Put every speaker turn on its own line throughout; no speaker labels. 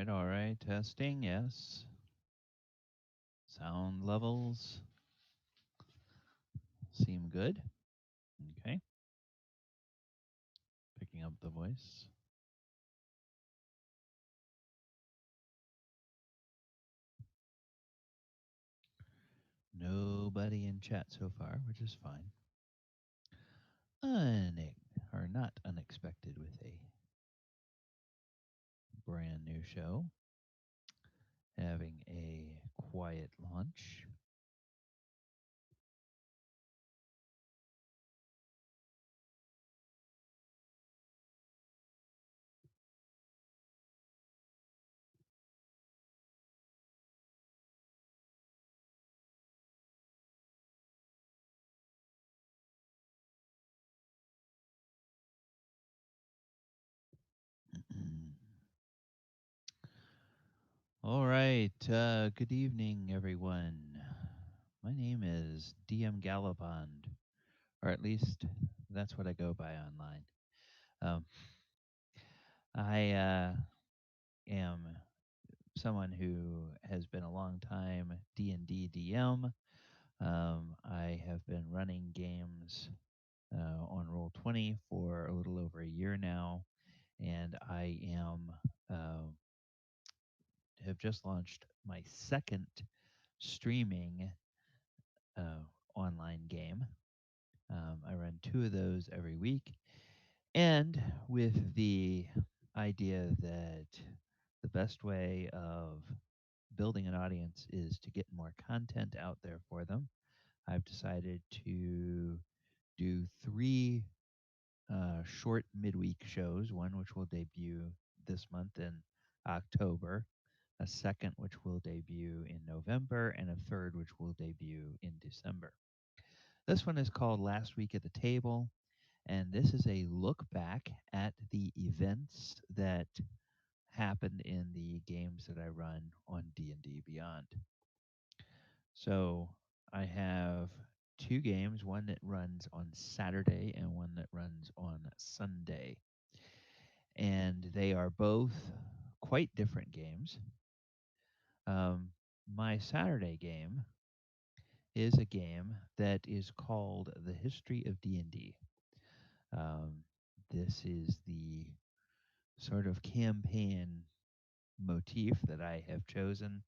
all right. Testing, yes. Sound levels seem good. Okay. Picking up the voice. Nobody in chat so far, which is fine. Or not unexpected with a brand new show. Having a quiet launch. All right. Good evening, everyone. My name is DM Gallibond, or at least that's what I go by online. Um, I am someone who has been a long time D&D DM. I have been running games on Roll20 for a little over a year now, and I am uh, have just launched my second streaming uh, online game. I run two of those every week, and with the idea that the best way of building an audience is to get more content out there for them, I've decided to do three short midweek shows, one which will debut this month in October, a second which will debut in November, and a third which will debut in December. This one is called Last Week at the Table, and this is a look back at the events that happened in the games that I run on D&D Beyond. So I have two games, one that runs on Saturday and one that runs on Sunday. And they are both quite different games. Um, my Saturday game is a game that is called The History of D&D. Um, this is the sort of campaign motif that I have chosen.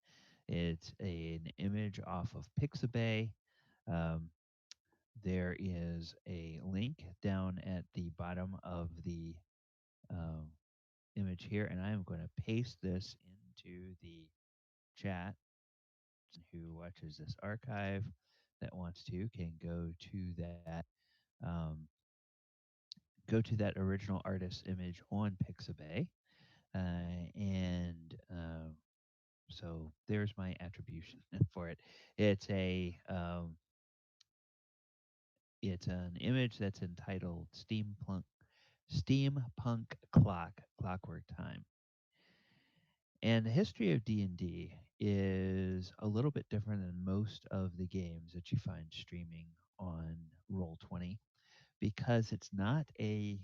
It's an image off of Pixabay. Um, there is a link down at the bottom of the um, image here, and I am going to paste this into the chat. Who watches this archive that wants to can um, go to that original artist image on Pixabay, and so there's my attribution for it. It's a it's an image that's entitled Steampunk Clockwork Time. And the history of D&D is a little bit different than most of the games that you find streaming on Roll20 because it's not a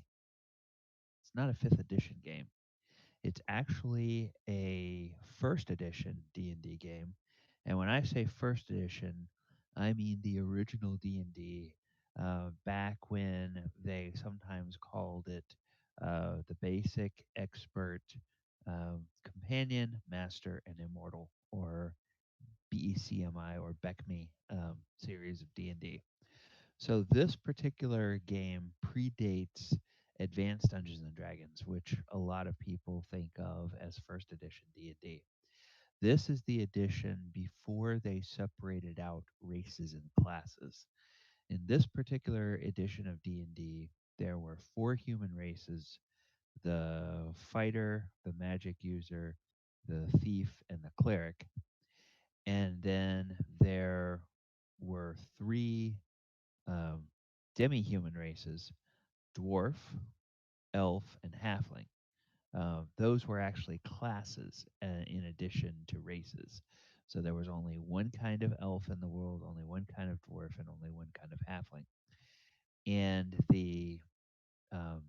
5th edition game. It's actually a first edition D&D game. And when I say first edition, I mean the original D&D back when they sometimes called it the basic, expert, companion, master, and immortal, or BECMI or BECMI series of D&D. So this particular game predates Advanced Dungeons and Dragons, which a lot of people think of as first edition D&D. This is the edition before they separated out races and classes. In this particular edition of D&D, there were four human races: the fighter, the magic user, the thief, and the cleric. And then there were three um, demi human races: dwarf, elf, and halfling. Those were actually classes in addition to races. So there was only one kind of elf in the world, only one kind of dwarf, and only one kind of halfling. And um,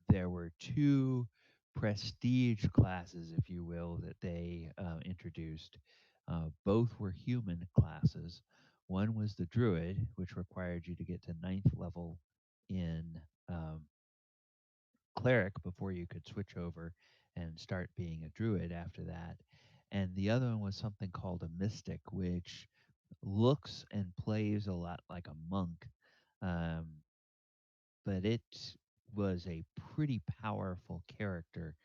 there were two prestige classes, if you will, that they introduced. Both were human classes. One was the druid, which required you to get to ninth level in cleric before you could switch over and start being a druid after that. And the other one was something called a mystic, which looks and plays a lot like a monk, um, but it was a pretty powerful character,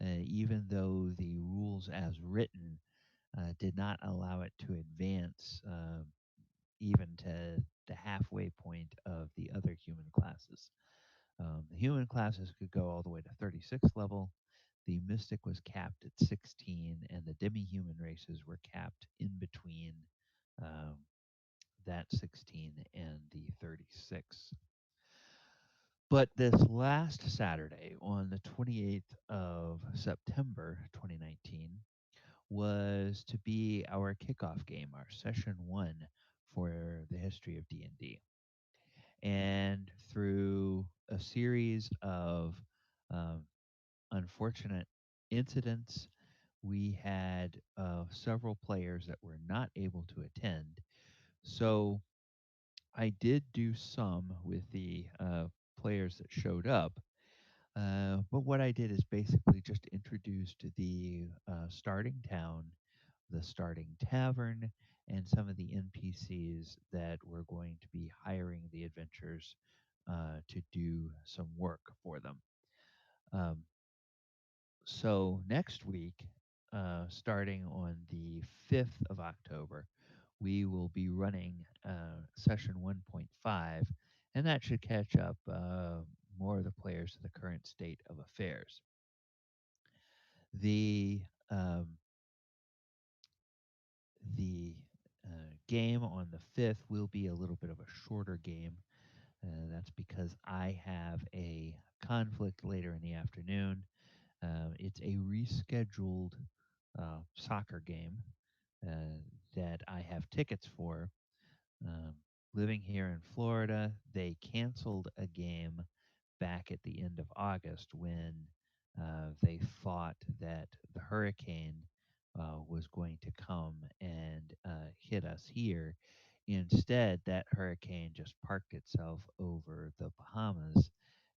even though the rules as written did not allow it to advance even to the halfway point of the other human classes. The human classes could go all the way to 36th level. The mystic was capped at 16, and the demi-human races were capped in between um, that 16 and the 36. But this last Saturday, on the 28th of September 2019, was to be our kickoff game, our session one for the history of D&D. And through a series of um, unfortunate incidents, we had several players that were not able to attend. So I did do some with the players that showed up. But what I did is basically just introduced the starting town, the starting tavern, and some of the NPCs that were going to be hiring the adventurers to do some work for them. Um, so next week, starting on the 5th of October, we will be running session 1.5, and that should catch up more of the players to the current state of affairs. The um, the game on the 5th will be a little bit of a shorter game. That's because I have a conflict later in the afternoon. It's a rescheduled soccer game uh, that I have tickets for. Um, Living here in Florida, they canceled a game back at the end of August when they thought that the hurricane was going to come and hit us here. Instead, that hurricane just parked itself over the Bahamas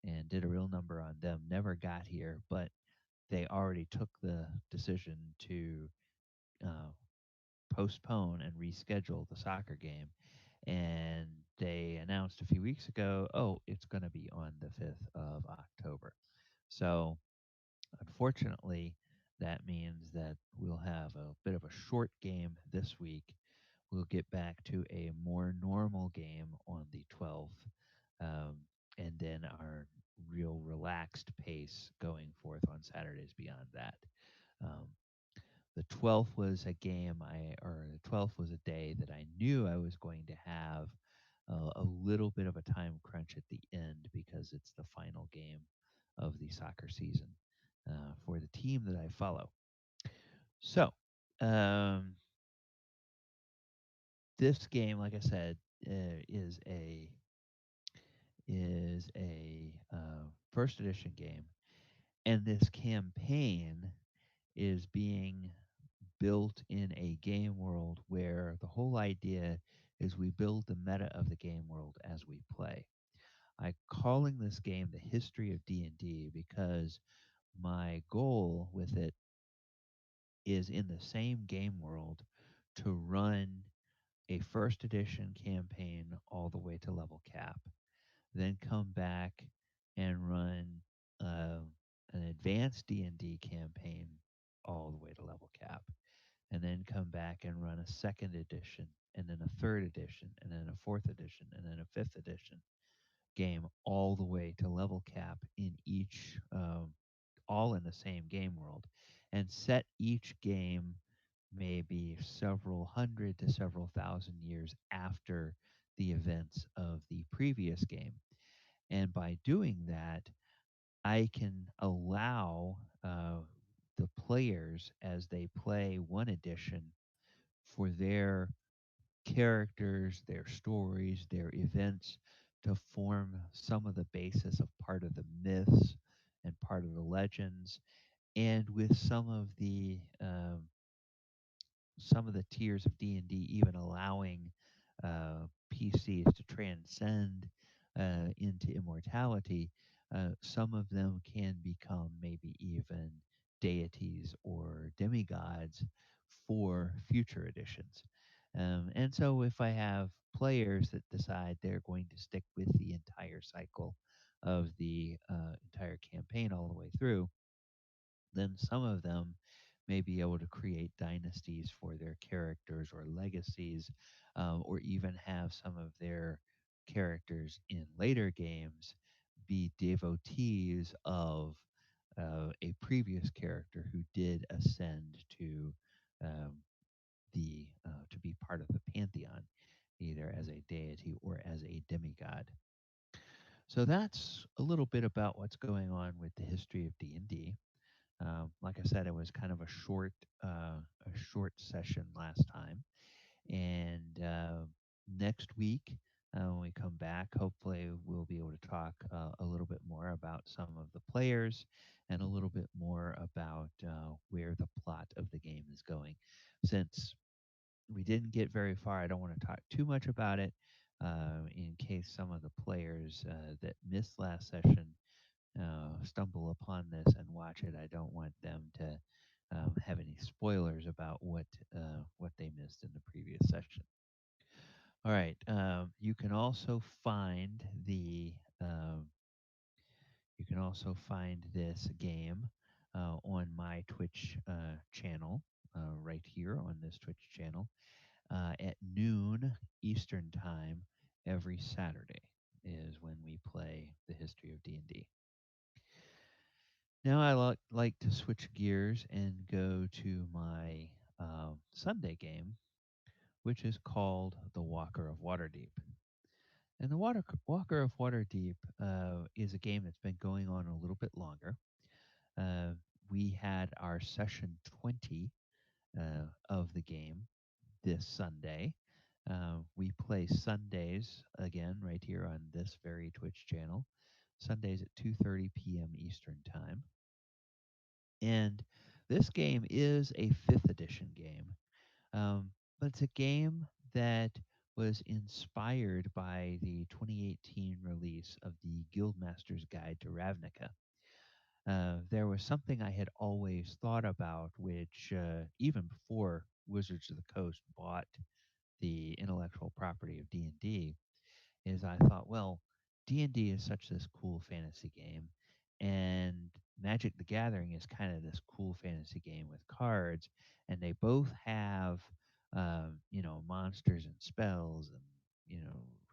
and did a real number on them. Never got here, but they already took the decision to uh, postpone and reschedule the soccer game. And they announced a few weeks ago, oh, it's going to be on the 5th of October. So, unfortunately, that means that we'll have a bit of a short game this week. We'll get back to a more normal game on the 12th, um, and then our real relaxed pace going forth on Saturdays beyond that. Um, the 12th was a game or the 12th was a day that I knew I was going to have a little bit of a time crunch at the end because it's the final game of the soccer season for the team that I follow. So, um, this game, like I said, is a first edition game, and this campaign is being built in a game world where the whole idea is we build the meta of the game world as we play. I'm calling this game the history of D&D because my goal with it is in the same game world to run a first edition campaign all the way to level cap, then come back and run uh, an advanced D&D campaign all the way to level cap, and then come back and run a second edition, and then a third edition, and then a fourth edition, and then a fifth edition game all the way to level cap in each, all in the same game world, and set each game maybe several hundred to several thousand years after the events of the previous game. And by doing that, I can allow the players as they play one edition for their characters, their stories, their events to form some of the basis of part of the myths and part of the legends. And with some of the tiers of D&D even allowing PCs to transcend into immortality, some of them can become maybe even deities or demigods for future editions. And so if I have players that decide they're going to stick with the entire cycle of the entire campaign all the way through, then some of them may be able to create dynasties for their characters or legacies, or even have some of their characters in later games be devotees of a previous character who did ascend um, to be part of the pantheon, either as a deity or as a demigod. So that's a little bit about what's going on with the history of D&D. Like I said, it was kind of a short session last time, and next week when we come back, hopefully we'll be able to talk a little bit more about some of the players and a little bit more about where the plot of the game is going. Since we didn't get very far, I don't want to talk too much about it. In case some of the players that missed last session stumble upon this and watch it, I don't want them to have any spoilers about what they missed in the previous session. All right. Um, you can also find this game on my Twitch channel, right here on this Twitch channel, at noon Eastern time every Saturday is when we play the history of D&D. Now like to switch gears and go to my Sunday game, which is called The Walker of Waterdeep. And Walker of Waterdeep is a game that's been going on a little bit longer. Uh, we had our session 20 of the game this Sunday. We play Sundays again right here on this very Twitch channel, Sundays at 2:30 p.m. Eastern Time. And this game is a fifth edition game, but it's a game that was inspired by the 2018 release of the Guildmaster's Guide to Ravnica. There was something I had always thought about, which even before Wizards of the Coast bought the intellectual property of D&D, is I thought, well, D&D is such this cool fantasy game, and Magic the Gathering is kind of this cool fantasy game with cards, and they both have monsters and spells and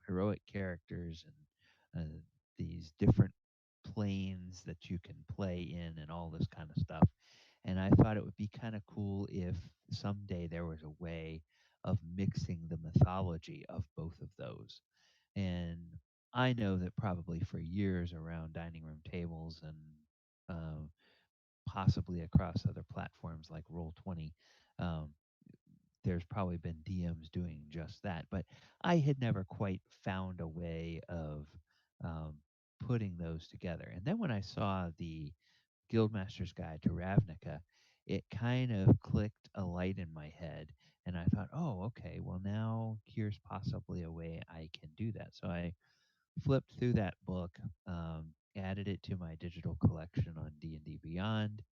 heroic characters and these different planes that you can play in and all this kind of stuff. And I thought it would be kind of cool if someday there was a way of mixing the mythology of both of those. And I know that probably for years around dining room tables and um, possibly across other platforms like Roll20, um, there's probably been DMs doing just that. But I had never quite found a way of um, putting those together. And then when I saw the Guildmaster's Guide to Ravnica, it kind of clicked a light in my head. And I thought, oh, okay, well, now here's possibly a way I can do that. So I flipped through that book, added it to my digital collection on D&D Beyond,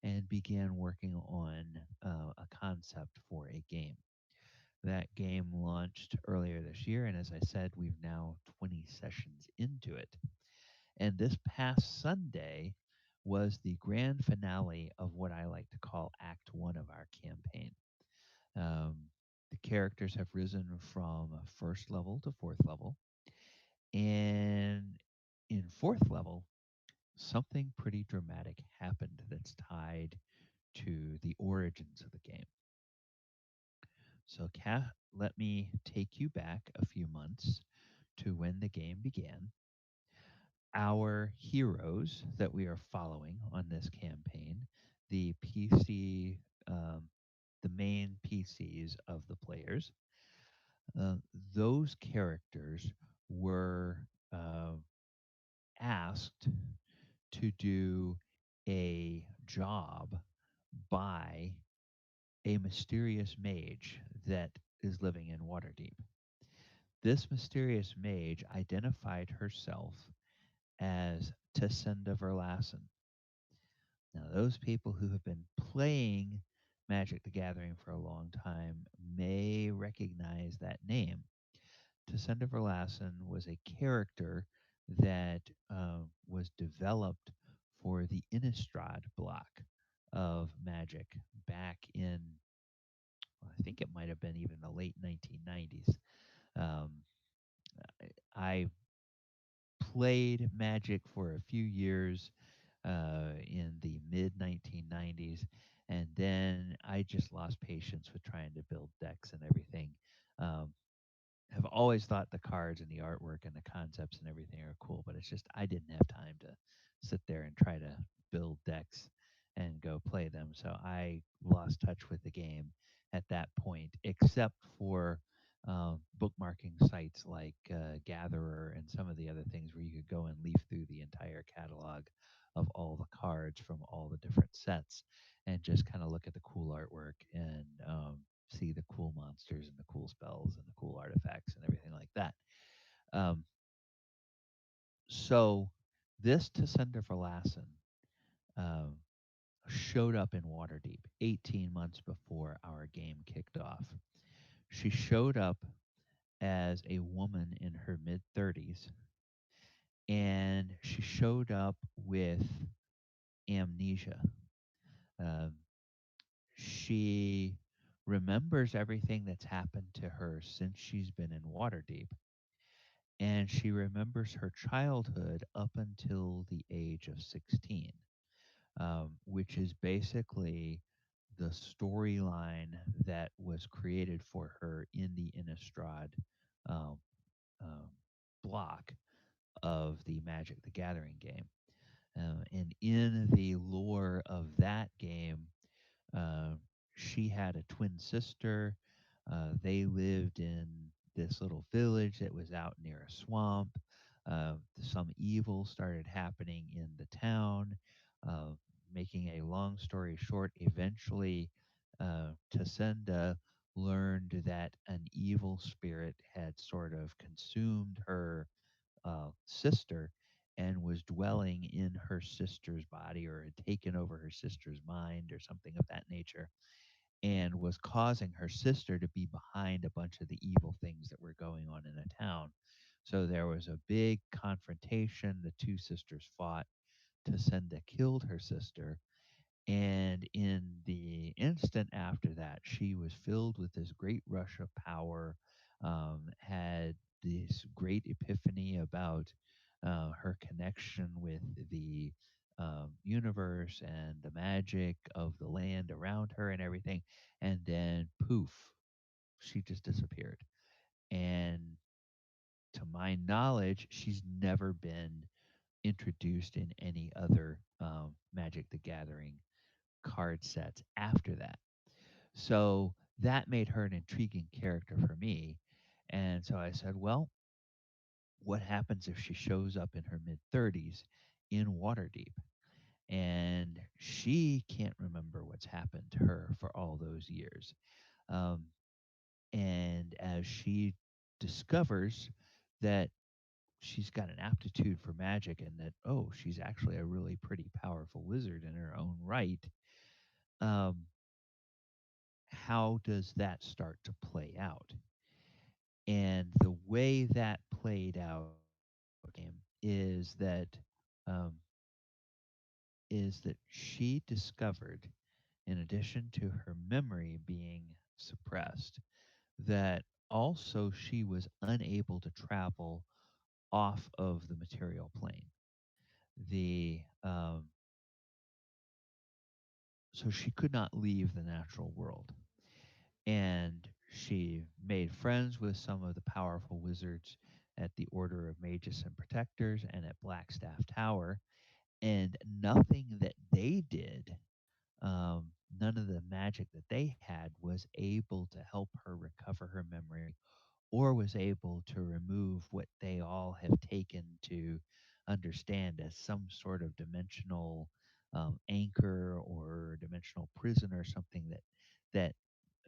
and began working on a concept for a game. That game launched earlier this year, and as I said, we've now 20 sessions into it. And this past Sunday was the grand finale of what I like to call Act One of our campaign. Um, the characters have risen from first level to fourth level, and in fourth level, something pretty dramatic happened that's tied to the origins of the game. So, let me take you back a few months to when the game began. Our heroes that we are following on this campaign, the PC, um, the main PCs of the players, uh, those characters were uh, asked to do a job by a mysterious mage that is living in Waterdeep. This mysterious mage identified herself as Tassinda Verlassen. Now, those people who have been playing Magic the Gathering for a long time may recognize that name. Tassinda Verlassen was a character that was developed for the Innistrad block of Magic back in, well, I think it might have been even the late 1990s. Um, I played Magic for a few years in the mid 1990s, and then I just lost patience with trying to build decks and everything. Um, have always thought the cards and the artwork and the concepts and everything are cool, but it's just I didn't have time to sit there and try to build decks and go play them. So I lost touch with the game at that point, except for bookmarking sites like Gatherer and some of the other things where you could go and leaf through the entire catalog of all the cards from all the different sets and just kind of look at the cool artwork and see the cool monsters and the cool spells and the cool artifacts and everything like that. Um, so this Tascenda Verlassen um, showed up in Waterdeep 18 months before our game kicked off. She showed up as a woman in her mid 30s, and she showed up with amnesia. Um, she remembers everything that's happened to her since she's been in Waterdeep, and she remembers her childhood up until the age of 16, which is basically the storyline that was created for her in the Innistrad um, um, block of the Magic the Gathering game. And in the lore of that game, uh, she had a twin sister. They lived in this little village that was out near a swamp. Some evil started happening in the town. Uh, Making a long story short, eventually Tasenda learned that an evil spirit had sort of consumed her sister and was dwelling in her sister's body or had taken over her sister's mind or something of that nature and was causing her sister to be behind a bunch of the evil things that were going on in the town. So there was a big confrontation. The two sisters fought. Tasenda killed her sister, and in the instant after that, she was filled with this great rush of power, had this great epiphany about her connection with the universe and the magic of the land around her and everything. And then, poof, she just disappeared. And to my knowledge, she's never been introduced in any other Magic the Gathering card sets after that. So that made her an intriguing character for me. And so I said, well, what happens if she shows up in her mid 30s in Waterdeep? And she can't remember what's happened to her for all those years. Um, and as she discovers that she's got an aptitude for magic and that, oh, she's actually a really pretty powerful wizard in her own right, um, how does that start to play out? And the way that played out is that um, is that she discovered, in addition to her memory being suppressed, that also she was unable to travel off of the material plane. The So she could not leave the natural world. And she made friends with some of the powerful wizards at the Order of Magus and Protectors and at Blackstaff Tower. And nothing that they did, none of the magic that they had was able to help her recover her memory or was able to remove what they all have taken to understand as some sort of dimensional anchor or dimensional prison or something that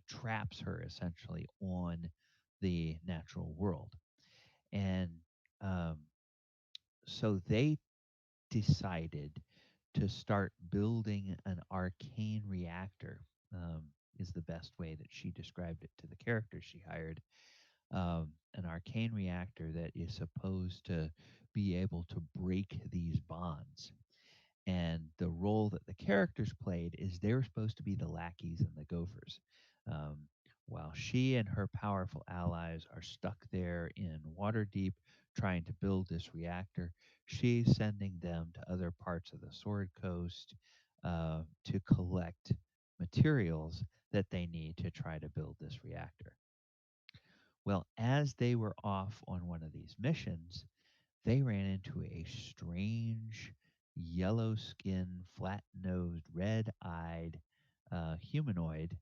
traps her essentially on the natural world. And um, so they decided to start building an arcane reactor, um, is the best way that she described it to the character she hired. An arcane reactor that is supposed to be able to break these bonds. And the role that the characters played is they were supposed to be the lackeys and the gophers. Um, while she and her powerful allies are stuck there in Waterdeep trying to build this reactor, she's sending them to other parts of the Sword Coast to collect materials that they need to try to build this reactor. Well, as they were off on one of these missions, they ran into a strange, yellow skinned, flat nosed, red eyed humanoid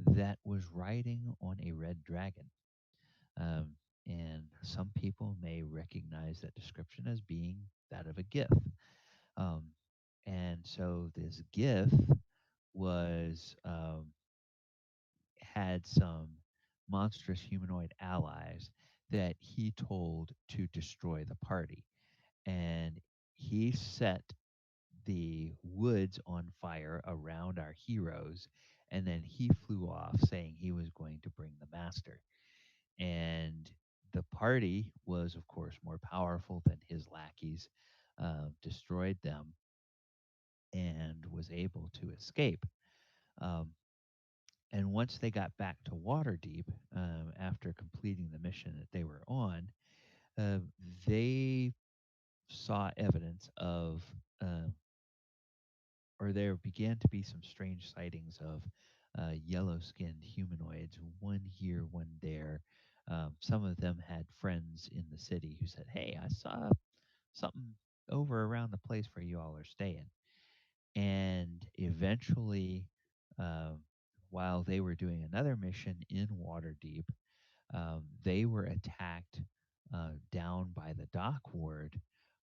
that was riding on a red dragon. Um, and some people may recognize that description as being that of a gith. Um, and so this gith was had some monstrous humanoid allies that he told to destroy the party. And he set the woods on fire around our heroes, and then he flew off saying he was going to bring the master. And the party was, of course, more powerful than his lackeys, destroyed them, and was able to escape. Um, and once they got back to Waterdeep, after completing the mission that they were on, uh, they saw evidence of uh, or there began to be some strange sightings of yellow skinned humanoids, one here, one there. Some of them had friends in the city who said, "Hey, I saw something over around the place where you all are staying." And eventually, um, while they were doing another mission in Waterdeep, they were attacked down by the dock ward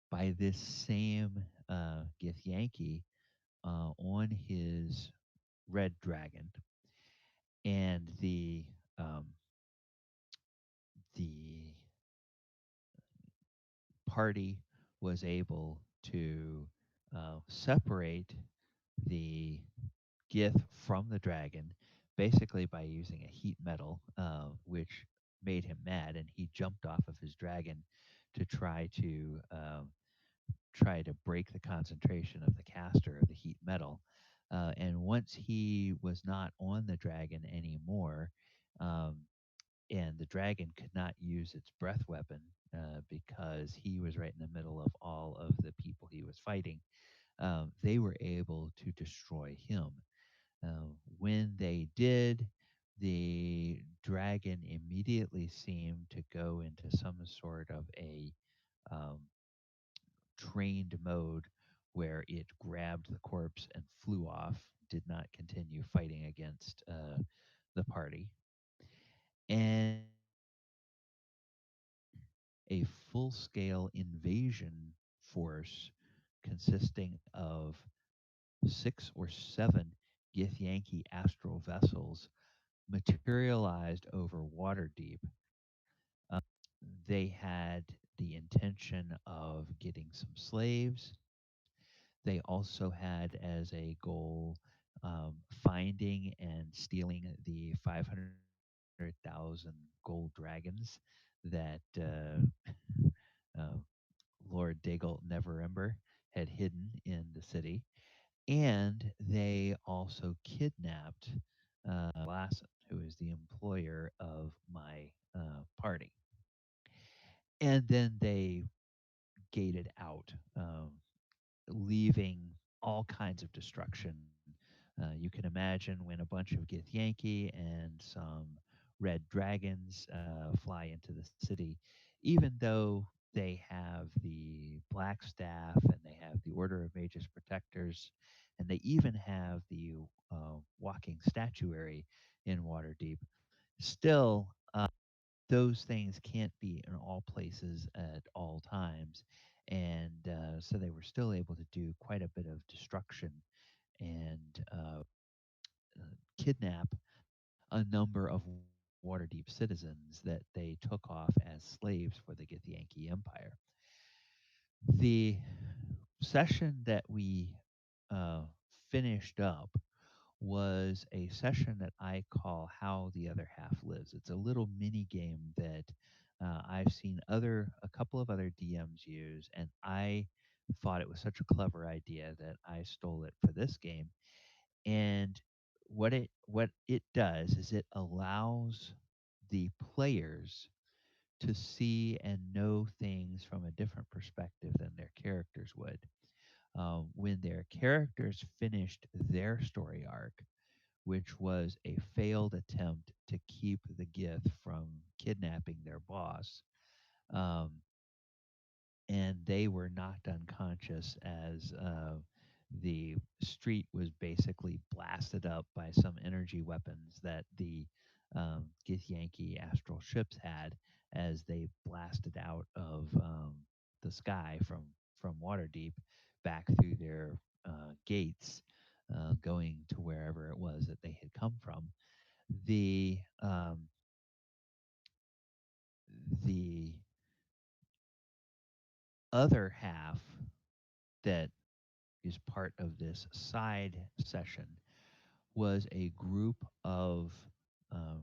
by this same Githyanki on his red dragon, and um, the party was able to separate the Gith from the dragon, basically by using a heat metal, which made him mad, and he jumped off of his dragon to try to break the concentration of the caster of the heat metal. And once he was not on the dragon anymore, um, and the dragon could not use its breath weapon because he was right in the middle of all of the people he was fighting, they were able to destroy him. When they did, the dragon immediately seemed to go into some sort of a um, trained mode where it grabbed the corpse and flew off, did not continue fighting against the party. And a full scale invasion force consisting of 6 or 7 Githyanki astral vessels materialized over Waterdeep. Um, they had the intention of getting some slaves. They also had as a goal finding and stealing the 500,000 gold dragons that uh, Lord Dagult Neverember had hidden in the city. And they also kidnapped Lassen, who is the employer of my party. And then they gated out, leaving all kinds of destruction. You can imagine when a bunch of Githyanki and some red dragons fly into the city, even though they have the Black Staff and they have the Order of Magus Protectors, and they even have the walking statuary in Waterdeep, still those things can't be in all places at all times. And so they were still able to do quite a bit of destruction and kidnap a number of Waterdeep citizens that they took off as slaves for the Githyanki Empire. The session that we uh, finished up was a session that I call How the Other Half Lives. It's a little mini game that I've seen a couple of other DMs use, and I thought it was such a clever idea that I stole it for this game. And what it does is it allows the players to see and know things from a different perspective than their characters would. When their characters finished their story arc, which was a failed attempt to keep the Gith from kidnapping their boss, um, and they were knocked unconscious as the street was basically blasted up by some energy weapons that the Githyanki astral ships had as they blasted out of the sky from Waterdeep back through their gates, going to wherever it was that they had come from. The the other half that is part of this side session was a group of uh,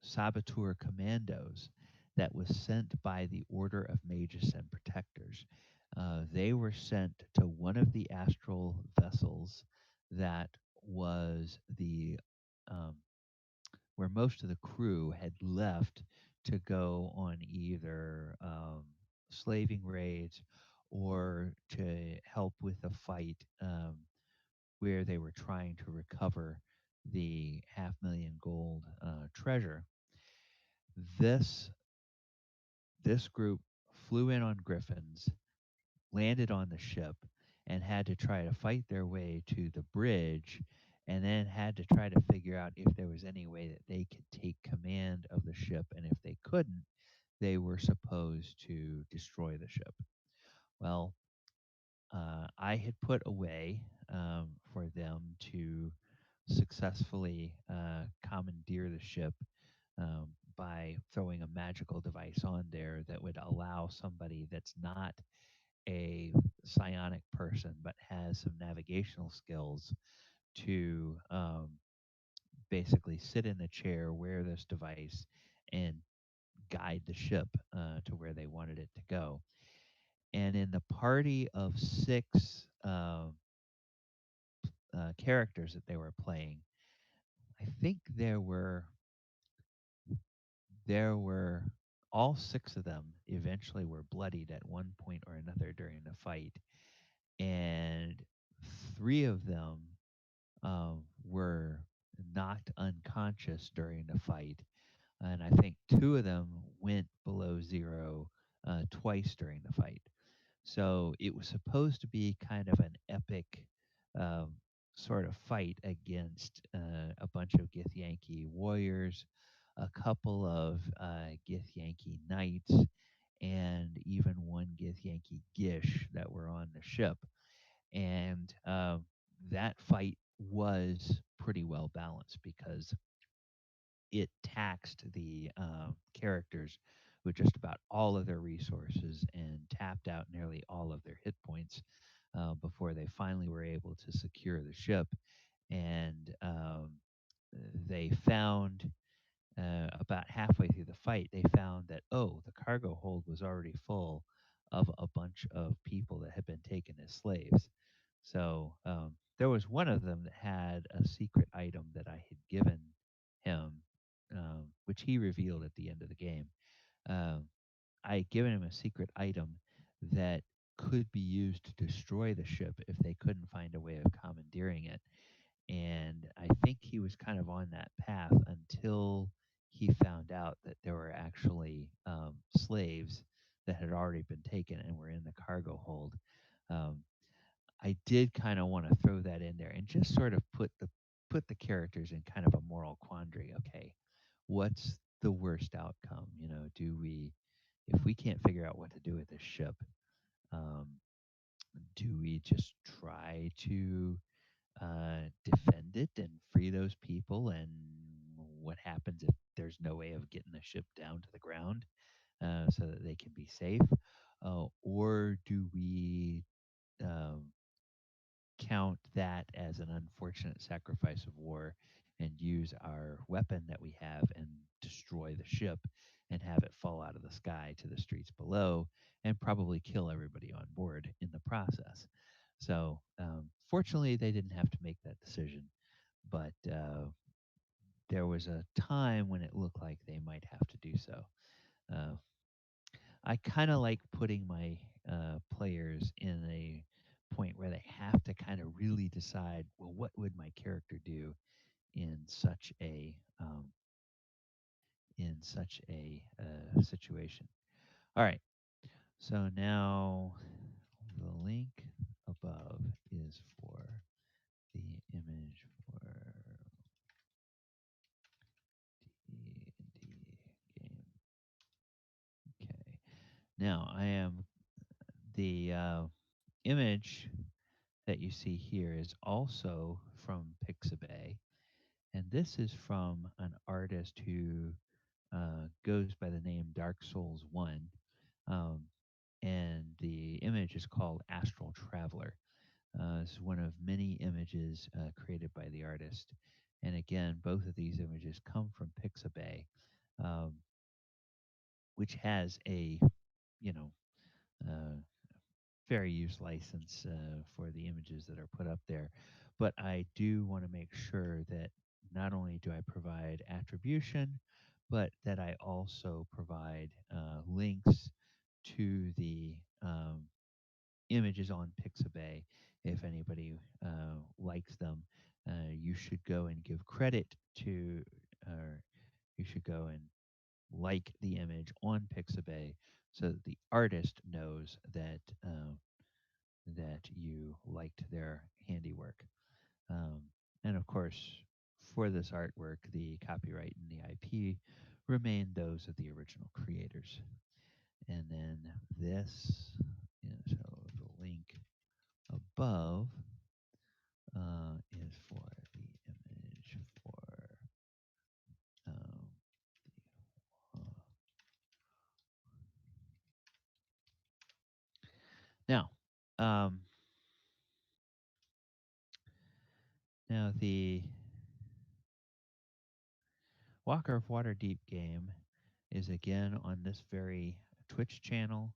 saboteur commandos that was sent by the Order of Magus and Protectors. They were sent to one of the astral vessels that was the um, where most of the crew had left to go on either slaving raids or to help with a fight where they were trying to recover the 500,000 gold treasure. This this group flew in on griffins, landed on the ship, and had to try to fight their way to the bridge, and then had to try to figure out if there was any way that they could take command of the ship, and if they couldn't, they were supposed to destroy the ship. Well, I had put away for them to successfully commandeer the ship um, by throwing a magical device on there that would allow somebody that's not a psionic person but has some navigational skills to basically sit in the chair, wear this device, and guide the ship to where they wanted it to go. And in the party of six characters that they were playing, I think there were all six of them eventually were bloodied at one point or another during the fight, and three of them were knocked unconscious during the fight, and I think two of them went below zero twice during the fight. So it was supposed to be kind of an epic um, sort of fight against a bunch of Githyanki warriors, a couple of Githyanki knights, and even one Githyanki Gish that were on the ship. And that fight was pretty well balanced because it taxed the characters with just about all of their resources and tapped out nearly all of their hit points before they finally were able to secure the ship. And they found about halfway through the fight, they found that, oh, the cargo hold was already full of a bunch of people that had been taken as slaves. So there was one of them that had a secret item that I had given him, which he revealed at the end of the game. Um, I had given him a secret item that could be used to destroy the ship if they couldn't find a way of commandeering it. And I think he was kind of on that path until he found out that there were actually slaves that had already been taken and were in the cargo hold. Um, I did kind of want to throw that in there and just sort of put the characters in kind of a moral quandary. Okay, what's the worst outcome? Do we, if we can't figure out what to do with this ship, um, we just try to defend it and free those people? And what happens if there's no way of getting the ship down to the ground so that they can be safe? Or do we um, count that as an unfortunate sacrifice of war and use our weapon that we have and destroy the ship and have it fall out of the sky to the streets below and probably kill everybody on board in the process? So, fortunately, they didn't have to make that decision, but there was a time when it looked like they might have to do so. Uh, I kind of like putting my players in a point where they have to kind of really decide, well, what would my character do in such a situation? All right. So now the link above is for the image for D&D game. Okay. Now I am the image that you see here is also from Pixabay, and this is from an artist who goes by the name Dark Souls One, um, and the image is called Astral Traveler. It's one of many images created by the artist, and again, both of these images come from Pixabay, um, which has a you know uh, fair use license for the images that are put up there. But I do want to make sure that not only do I provide attribution, but that I also provide links to the images on Pixabay. If anybody likes them, you should go and give credit to, or you should go and like the image on Pixabay so that the artist knows that you liked their handiwork. Um, and of course, for this artwork, the copyright and the IP remain those of the original creators. And then this, so the link above is for the image for um, uh, now. Um, Now the Walker of Waterdeep game is again on this very Twitch channel.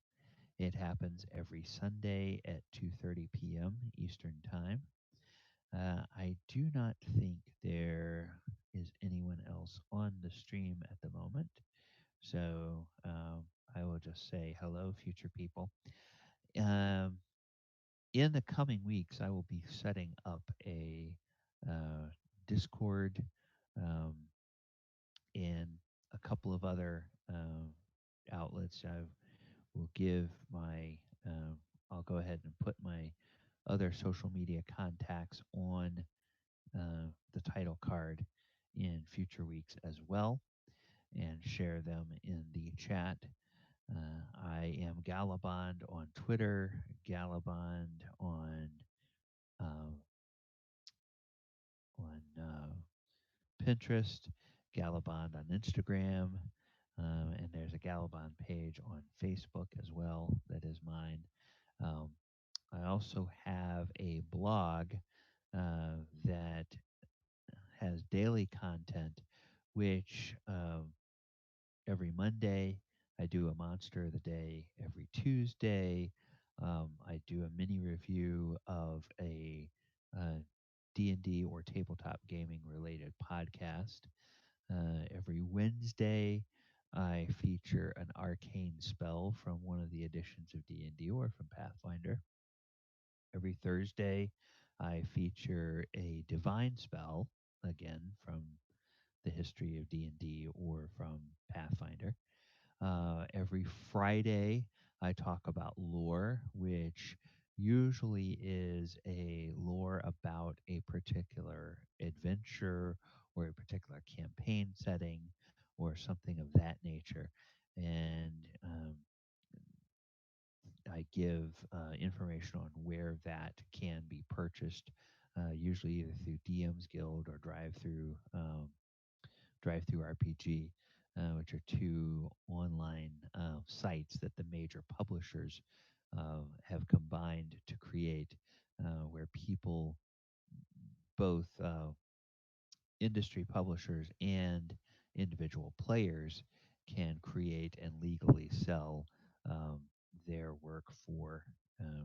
It happens every Sunday at 2:30 p.m. Eastern Time. I do not think there is anyone else on the stream at the moment, so I will just say hello, future people. Um, in the coming weeks, I will be setting up a uh, Discord um, and a couple of other outlets. I will give my, I'll go ahead and put my other social media contacts on the title card in future weeks as well and share them in the chat. I am Gallibond on Twitter, Gallibond um, on Pinterest, Gallibond on Instagram, and there's a Gallibond page on Facebook as well. That is mine. Um, I also have a blog that has daily content, which every Monday I do a monster of the day. Every Tuesday, I do a mini review of a D&D or tabletop gaming related podcast. Every Wednesday, I feature an arcane spell from one of the editions of D&D or from Pathfinder. Every Thursday, I feature a divine spell, again from the history of D&D or from Pathfinder. Every Friday, I talk about lore, which usually is a lore about a particular adventure or a particular campaign setting or something of that nature. And I give information on where that can be purchased, usually either through DM's Guild or Drive Through RPG, which are two online sites that the major publishers have combined to create, where people, both industry publishers and individual players, can create and legally sell um, their work for uh,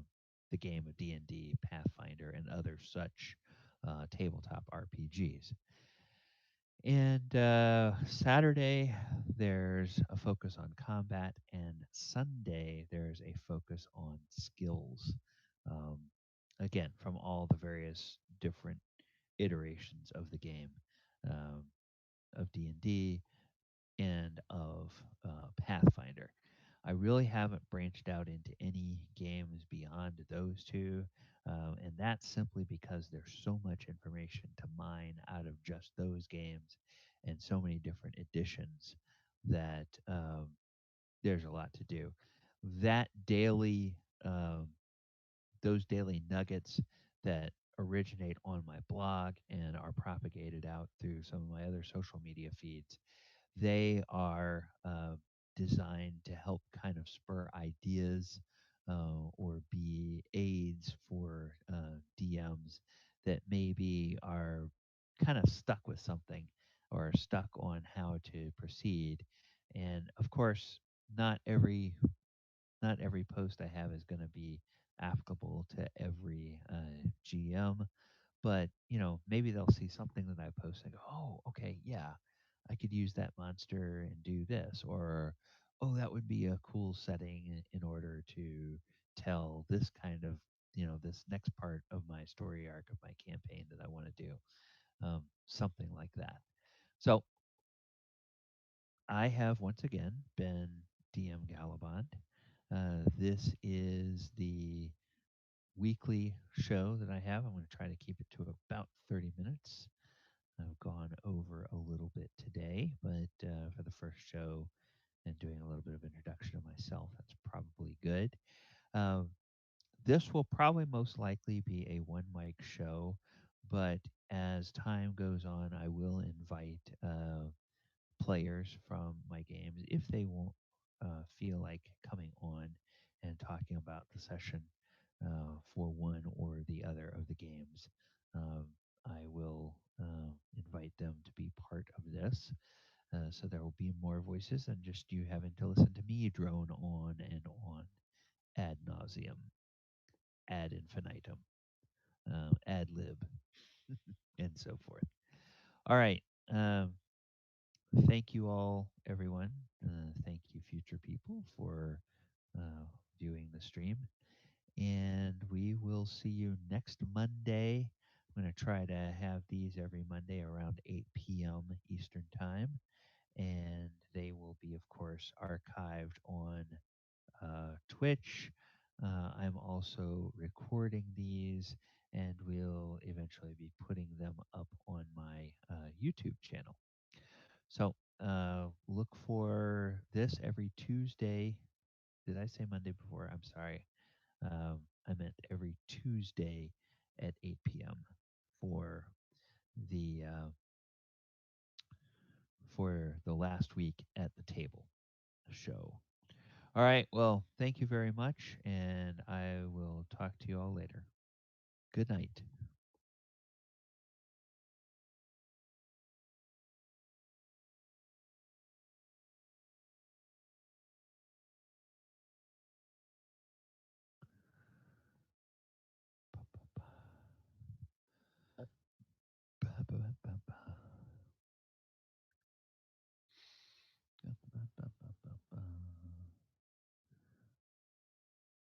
the game of D&D, Pathfinder, and other such tabletop RPGs. And Saturday, there's a focus on combat, and Sunday, there's a focus on skills. Um, again, from all the various different iterations of the game, um, of D&D, and of Pathfinder. I really haven't branched out into any games beyond those two, and that's simply because there's so much information to mine out of just those games and so many different editions that there's a lot to do. That daily, um, those daily nuggets that originate on my blog and are propagated out through some of my other social media feeds, they are designed to help kind of spur ideas or be aids for DMs that maybe are kind of stuck with something or stuck on how to proceed. And of course, not every not every post I have is going to be applicable to every GM, but maybe they'll see something that I post and go, "Oh, okay, yeah, I could use that monster and do this," or "Oh, that would be a cool setting in order to tell this kind of this next part of my story arc of my campaign that I want to do." Something like that. So I have once again been DM Gallibond. This is the weekly show that I have. I'm going to try to keep it to about 30 minutes. I've gone over a little bit today, but for the first show and doing a little bit of introduction of myself, that's probably good. Um, this will probably most likely be a one mic show, but as time goes on, I will invite players from my games if they won't feel like coming on and talking about the session for one or the other of the games. Um, I will invite them to be part of this. So there will be more voices than just you having to listen to me drone on and on ad nauseum, ad infinitum, ad lib, and so forth. All right. Um, Thank you all, everyone. Thank you, future people, for uh, viewing the stream. And we will see you next Monday. I'm going to try to have these every Monday around 8 p.m. Eastern Time. And they will be, of course, archived on Twitch. I'm also recording these, and we'll eventually be putting them up on my YouTube channel. So look for this every Tuesday. Did I say Monday before? I'm sorry. I meant every Tuesday at 8 p.m. for the uh, for the last week at the table show. All right. Well, thank you very much, and I will talk to you all later. Good night.